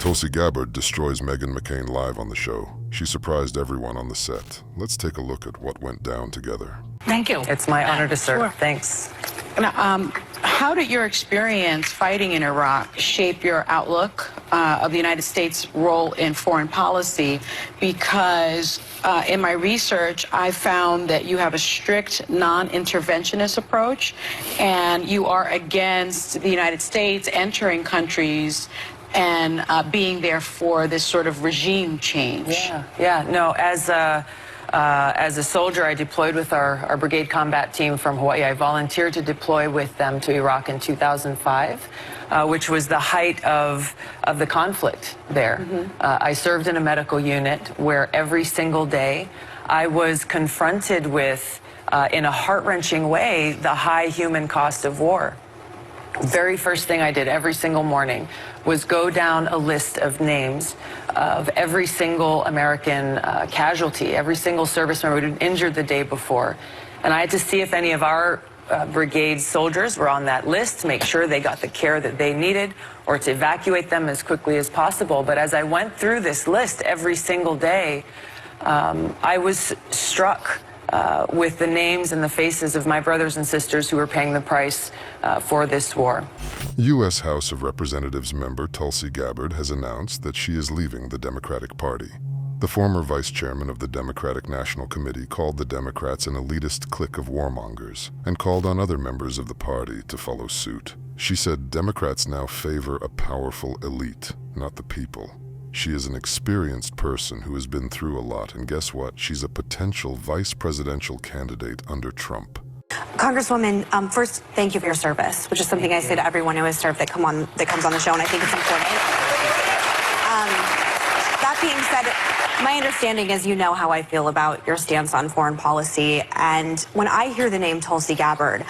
Tulsi Gabbard destroys Meghan McCain live on the show. She surprised everyone on the set. Let's take a look at what went down together. Thank you. It's my honor to serve. Sure. Thanks. Now, how did your experience fighting in Iraq shape your outlook of the United States' role in foreign policy? Because in my research, I found that you have a strict non-interventionist approach, and you are against the United States entering countries and being there for this sort of regime change. No, as a soldier, I deployed with our brigade combat team from Hawaii. I volunteered to deploy with them to Iraq in 2005, which was the height of the conflict there. I served in a medical unit where every single day I was confronted with, in a heart-wrenching way, the high human cost of war. Very first thing I did every single morning was go down a list of names of every single American casualty, every single service member who'd been injured the day before. And I had to see if any of our brigade soldiers were on that list, to make sure they got the care that they needed, or to evacuate them as quickly as possible. But as I went through this list every single day, I was struck with the names and the faces of my brothers and sisters who were paying the price for this war. U.S. House of Representatives member Tulsi Gabbard has announced that she is leaving the Democratic Party. The former vice chairman of the Democratic National Committee called the Democrats an elitist clique of warmongers and called on other members of the party to follow suit. She said Democrats now favor a powerful elite, not the people. She is an experienced person who has been through a lot, and guess what? She's a potential vice presidential candidate under Trump. Congresswoman, first, thank you for your service, which is something I say to everyone who has served that comes on the show, and I think it's important. That being said, my understanding is you know how I feel about your stance on foreign policy, and when I hear the name Tulsi Gabbard,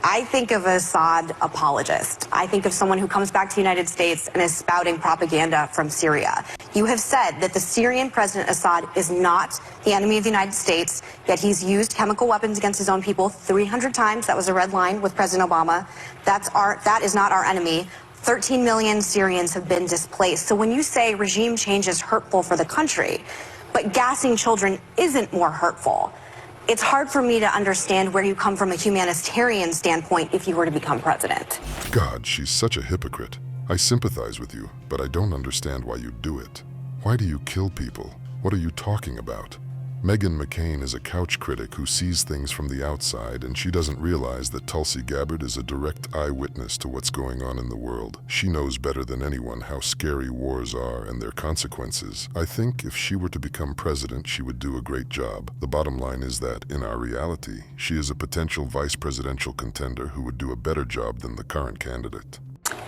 I think of an Assad apologist. I think of someone who comes back to the United States and is spouting propaganda from Syria. You have said that the Syrian President Assad is not the enemy of the United States, yet he's used chemical weapons against his own people 300 times. That was a red line with President Obama. That is not our enemy. 13 million Syrians have been displaced. So when you say regime change is hurtful for the country, but gassing children isn't more hurtful, it's hard for me to understand where you come from a humanitarian standpoint if you were to become president. God, she's such a hypocrite. I sympathize with you, but I don't understand why you do it. Why do you kill people? What are you talking about? Meghan McCain is a couch critic who sees things from the outside, and she doesn't realize that Tulsi Gabbard is a direct eyewitness to what's going on in the world. She knows better than anyone how scary wars are and their consequences. I think if she were to become president, she would do a great job. The bottom line is that, in our reality, she is a potential vice presidential contender who would do a better job than the current candidate.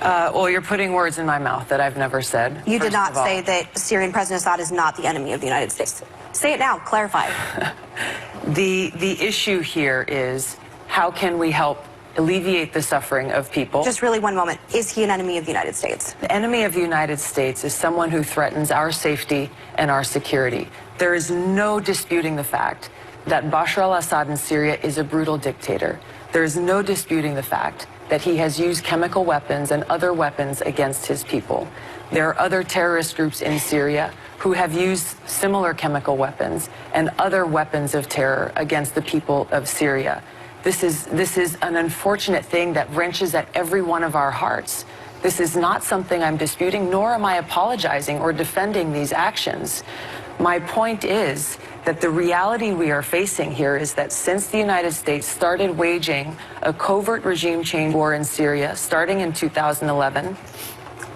Well, you're putting words in my mouth that I've never said. You did not say that Syrian President Assad is not the enemy of the United States. Say it now, clarify. The issue here is, how can we help alleviate the suffering of people? Just really one moment. Is he an enemy of the United States? The enemy of the United States is someone who threatens our safety and our security. There is no disputing the fact that Bashar al-Assad in Syria is a brutal dictator. There is no disputing the fact that he has used chemical weapons and other weapons against his people. There are other terrorist groups in Syria who have used similar chemical weapons and other weapons of terror against the people of Syria. This is an unfortunate thing that wrenches at every one of our hearts. This is not something I'm disputing, nor am I apologizing or defending these actions. My point is that the reality we are facing here is that since the United States started waging a covert regime change war in Syria, starting in 2011,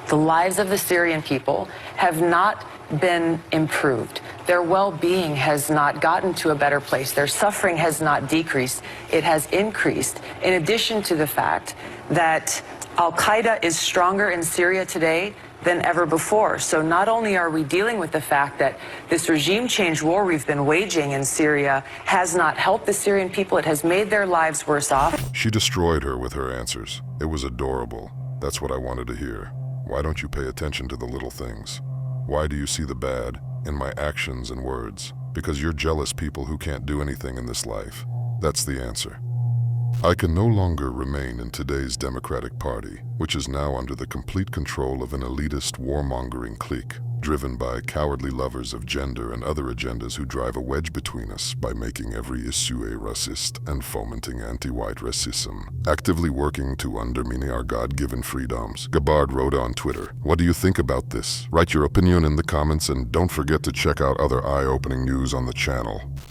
the lives of the Syrian people have not been improved. Their well-being has not gotten to a better place. Their suffering has not decreased. It has increased, in addition to the fact that Al-Qaeda is stronger in Syria today than ever before. So not only are we dealing with the fact that this regime change war we've been waging in Syria has not helped the Syrian people, it has made their lives worse off. She destroyed her with her answers. It was adorable. That's what I wanted to hear. Why don't you pay attention to the little things? Why do you see the bad in my actions and words? Because you're jealous people who can't do anything in this life. That's the answer. I can no longer remain in today's Democratic Party, which is now under the complete control of an elitist warmongering clique, driven by cowardly lovers of gender and other agendas who drive a wedge between us by making every issue a racist and fomenting anti-white racism, actively working to undermine our God-given freedoms. Gabbard wrote on Twitter, "What do you think about this? Write your opinion in the comments and don't forget to check out other eye-opening news on the channel."